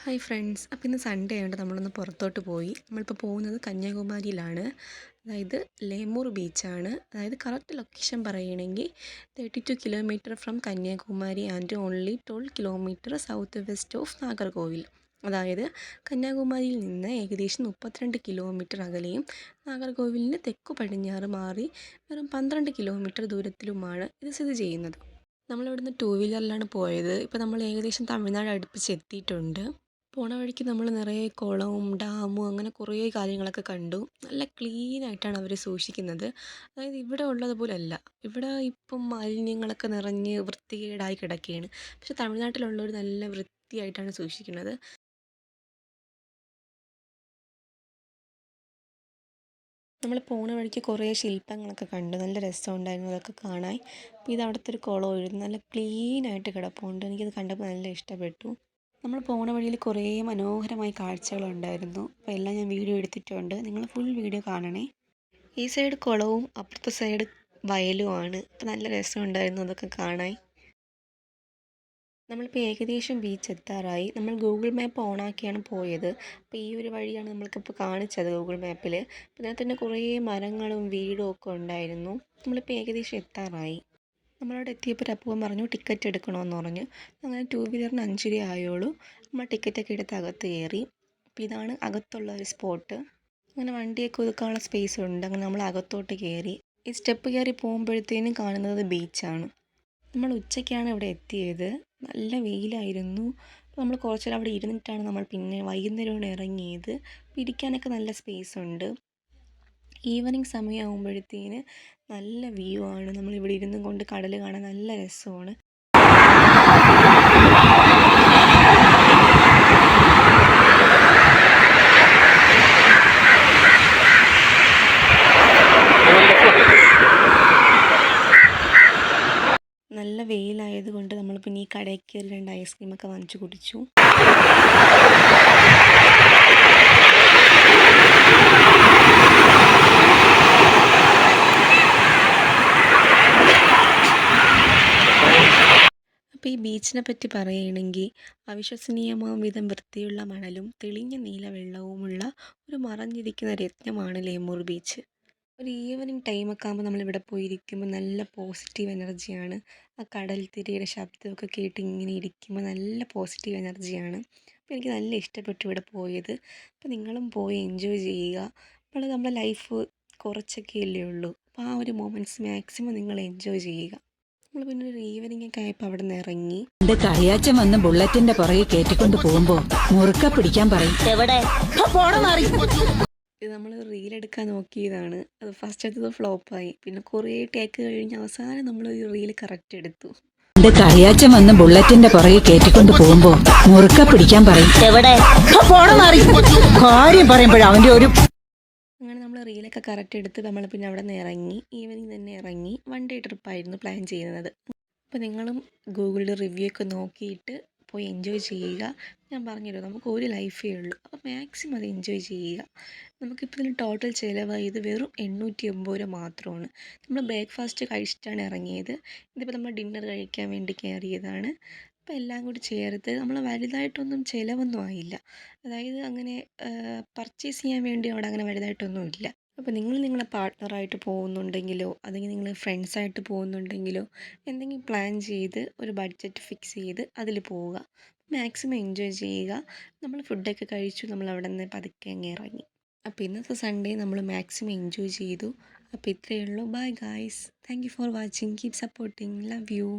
Hi friends, അപ്പോൾ ഇന്ന് Sunday ആയതുകൊണ്ട് നമ്മളൊന്ന് പുറത്തോട്ട് പോയി. നമ്മളിപ്പോൾ പോകുന്നത് കന്യാകുമാരിയിലാണ്. അതായത് ലേമൂർ ബീച്ചാണ്. അതായത് കറക്റ്റ് ലൊക്കേഷൻ പറയുകയാണെങ്കിൽ 32 kilometre from Kanyakumari and only 12 kilometre south west of Nagercoil. അതായത് കന്യാകുമാരിയിൽ നിന്ന് ഏകദേശം 32 കിലോമീറ്റർ അകലെയും നാഗർകോവിലിന് തെക്കു പടിഞ്ഞാറ് മാറി വെറും 12 കിലോമീറ്റർ ദൂരത്തിലുമാണ് ഇത് സ്ഥിതി ചെയ്യുന്നത്. നമ്മളിവിടുന്ന് ടൂ വീലറിലാണ് പോയത്. ഇപ്പോൾ നമ്മൾ ഏകദേശം തമിഴ്നാട് അടുപ്പിച്ച് എത്തിയിട്ടുണ്ട്. പോണ വഴിക്ക് നമ്മൾ നിറയെ കുളവും ഡാമും അങ്ങനെ കുറേ കാര്യങ്ങളൊക്കെ കണ്ടു. നല്ല ക്ലീനായിട്ടാണ് അവർ സൂക്ഷിക്കുന്നത്. അതായത് ഇവിടെ ഉള്ളതുപോലെ അല്ല. ഇവിടെ ഇപ്പം മാലിന്യങ്ങളൊക്കെ നിറഞ്ഞ് വൃത്തികേടായി കിടക്കുകയാണ്. പക്ഷെ തമിഴ്നാട്ടിലുള്ളവർ നല്ല വൃത്തിയായിട്ടാണ് സൂക്ഷിക്കുന്നത്. നമ്മൾ പോണ വഴിക്ക് കുറേ ശില്പങ്ങളൊക്കെ കണ്ടു. നല്ല രസമുണ്ടായിരുന്നു അതൊക്കെ കാണാൻ. അപ്പോൾ ഇത് അവിടുത്തെ ഒരു കുളമായിരുന്നു. നല്ല ക്ലീനായിട്ട് കിടപ്പുണ്ട്. എനിക്കത് കണ്ടപ്പോൾ നല്ല ഇഷ്ടപ്പെട്ടു. നമ്മൾ പോണ വഴിയിൽ കുറേ മനോഹരമായ കാഴ്ചകളുണ്ടായിരുന്നു. അപ്പോൾ എല്ലാം ഞാൻ വീഡിയോ എടുത്തിട്ടുണ്ട്. നിങ്ങൾ ഫുൾ വീഡിയോ കാണണേ. ഈ സൈഡ് കുളവും അപ്പുറത്തെ സൈഡ് വയലുമാണ്. അപ്പോൾ നല്ല രസമുണ്ടായിരുന്നു അതൊക്കെ കാണാൻ. നമ്മളിപ്പോൾ ഏകദേശം ബീച്ച് എത്താറായി. നമ്മൾ ഗൂഗിൾ മാപ്പ് ഓണാക്കിയാണ് പോയത്. അപ്പോൾ ഈ ഒരു വഴിയാണ് നമ്മൾക്കിപ്പോൾ കാണിച്ചത് ഗൂഗിൾ മാപ്പിൽ. അപ്പോൾ ഇതിനകത്ത് തന്നെ കുറേ മരങ്ങളും വീടും ഒക്കെ ഉണ്ടായിരുന്നു. നമ്മളിപ്പോൾ ഏകദേശം എത്താറായി. നമ്മളവിടെ എത്തിയപ്പോൾ ഒരു അപ്പൂപ്പൻ പറഞ്ഞു ടിക്കറ്റ് എടുക്കണമെന്ന് പറഞ്ഞു. അങ്ങനെ ടൂ വീലറിന് 5 രൂപ ആയുള്ളൂ. നമ്മൾ ടിക്കറ്റൊക്കെ എടുത്ത് അകത്ത് കയറി. അപ്പോൾ ഇതാണ് അകത്തുള്ള ഒരു സ്പോട്ട്. അങ്ങനെ വണ്ടിയൊക്കെ ഒതുക്കാനുള്ള സ്പേസ് ഉണ്ട്. അങ്ങനെ നമ്മൾ അകത്തോട്ട് കയറി. ഈ സ്റ്റെപ്പ് കയറി പോകുമ്പോഴത്തേനും കാണുന്നത് ബീച്ചാണ്. നമ്മൾ ഉച്ചയ്ക്കാണ് ഇവിടെ എത്തിയത്. നല്ല വെയിലായിരുന്നു. അപ്പോൾ നമ്മൾ കുറച്ച് നേരം അവിടെ ഇരുന്നിട്ടാണ് നമ്മൾ പിന്നെ വൈകുന്നേരമാണ് ഇറങ്ങിയത്. അപ്പോൾ ഇരിക്കാനൊക്കെ നല്ല സ്പേസ് ഉണ്ട്. ഈവനിങ് സമയമാകുമ്പോഴത്തേന് നല്ല വ്യൂ ആണ്. നമ്മളിവിടെ ഇരുന്നും കൊണ്ട് കടൽ കാണാൻ നല്ല രസമാണ്. നല്ല വെയിലായതുകൊണ്ട് നമ്മൾ പിന്നെ ഈ കടയിൽ കയറി 2 ഐസ്ക്രീമൊക്കെ വാങ്ങിച്ചു കുടിച്ചു. അപ്പോൾ ഈ ബീച്ചിനെ പറ്റി പറയുകയാണെങ്കിൽ അവിശ്വസനീയമാം വിധം വൃത്തിയുള്ള മണലും തെളിഞ്ഞ നീല വെള്ളവുമുള്ള ഒരു മറഞ്ഞിരിക്കുന്ന രത്നമാണ് ലേമൂർ ബീച്ച്. ഒരു ഈവനിങ് ടൈമൊക്കെ ആകുമ്പോൾ നമ്മളിവിടെ പോയിരിക്കുമ്പോൾ നല്ല പോസിറ്റീവ് എനർജിയാണ്. ആ കടൽ തിരയുടെ ശബ്ദമൊക്കെ കേട്ട് ഇങ്ങനെ ഇരിക്കുമ്പോൾ നല്ല പോസിറ്റീവ് എനർജിയാണ്. അപ്പോൾ എനിക്ക് നല്ല ഇഷ്ടപ്പെട്ടു ഇവിടെ പോയത്. അപ്പോൾ നിങ്ങളും പോയി എൻജോയ് ചെയ്യുക. അപ്പോൾ നമ്മുടെ ലൈഫ് കുറച്ചൊക്കെ അല്ലേ ഉള്ളൂ. അപ്പോൾ ആ ഒരു മൊമെൻറ്റ്സ് മാക്സിമം നിങ്ങൾ എൻജോയ് ചെയ്യുക. നമ്മൾ പിന്നെ ഒരു ഈവനിങ് ഒക്കെ ആയപ്പോൾ അവിടെ നിന്ന് ഇറങ്ങി. എന്റെ കളിയാച്ചൻ വന്ന് ബുള്ളറ്റിന്റെ പുറകെ കയറ്റിക്കൊണ്ട് പോകുമ്പോ മുറുക്ക പിടിക്കാൻ പറയും. ഇത് നമ്മൾ റീലെടുക്കാൻ നോക്കിയതാണ്. അത് ഫസ്റ്റ് എടുത്തത് ഫ്ലോപ്പായി. പിന്നെ കുറേ ടേക്ക് കഴിഞ്ഞ് അവസാനം നമ്മൾ ഒരു റീൽ കറക്റ്റ് എടുത്തു. എന്റെ കളിയാച്ചൻ വന്ന് ബുള്ളറ്റിന്റെ പുറകെ കയറ്റിക്കൊണ്ട് പോകുമ്പോ മുറുക്ക പിടിക്കാൻ പറയും. കാര്യം പറയുമ്പോഴവന്റെ ഒരു അങ്ങനെ നമ്മൾ റീലൊക്കെ കറക്റ്റ് എടുത്ത് നമ്മൾ പിന്നെ അവിടെ നിന്ന് ഇറങ്ങി. ഈവനിങ് തന്നെ ഇറങ്ങി. 1 ഡേ ട്രിപ്പായിരുന്നു പ്ലാൻ ചെയ്യുന്നത്. അപ്പോൾ നിങ്ങളും ഗൂഗിളിൽ റിവ്യൂ ഒക്കെ നോക്കിയിട്ട് പോയി എൻജോയ് ചെയ്യുക. ഞാൻ പറഞ്ഞല്ലോ നമുക്ക് ഒരു ലൈഫേ ഉള്ളൂ. അപ്പോൾ മാക്സിമം അത് എൻജോയ് ചെയ്യുക. നമുക്കിപ്പോൾ ഇതിന് ടോട്ടൽ ചിലവായത് വെറും 880 രൂപ മാത്രമാണ്. നമ്മൾ ബ്രേക്ക്ഫാസ്റ്റ് കഴിച്ചിട്ടാണ് ഇറങ്ങിയത്. ഇതിപ്പോൾ നമ്മൾ ഡിന്നർ കഴിക്കാൻ വേണ്ടി കയറിയതാണ്. അപ്പോൾ എല്ലാം കൂടി ചേർത്ത് നമ്മൾ വലുതായിട്ടൊന്നും ചിലവൊന്നും ആയില്ല. അതായത് അങ്ങനെ പർച്ചേസ് ചെയ്യാൻ വേണ്ടി അവിടെ അങ്ങനെ വലുതായിട്ടൊന്നും ഇല്ല. അപ്പോൾ നിങ്ങൾ നിങ്ങളെ പാർട്ട്ണറായിട്ട് പോകുന്നുണ്ടെങ്കിലോ അല്ലെങ്കിൽ നിങ്ങൾ ഫ്രണ്ട്സായിട്ട് പോകുന്നുണ്ടെങ്കിലോ എന്തെങ്കിലും പ്ലാൻ ചെയ്ത് ഒരു ബഡ്ജറ്റ് ഫിക്സ് ചെയ്ത് അതിൽ പോവുക. മാക്സിമം എൻജോയ് ചെയ്യുക. നമ്മൾ ഫുഡൊക്കെ കഴിച്ചു. നമ്മൾ അവിടെ നിന്ന് പതുക്കെ അങ്ങ് ഇറങ്ങി. അപ്പോൾ ഇന്നത്തെ സൺഡേ നമ്മൾ മാക്സിമം എൻജോയ് ചെയ്തു. അപ്പോൾ ഇത്രയേ ഉള്ളൂ. Bye guys. Thank you for watching. Keep supporting. Love you.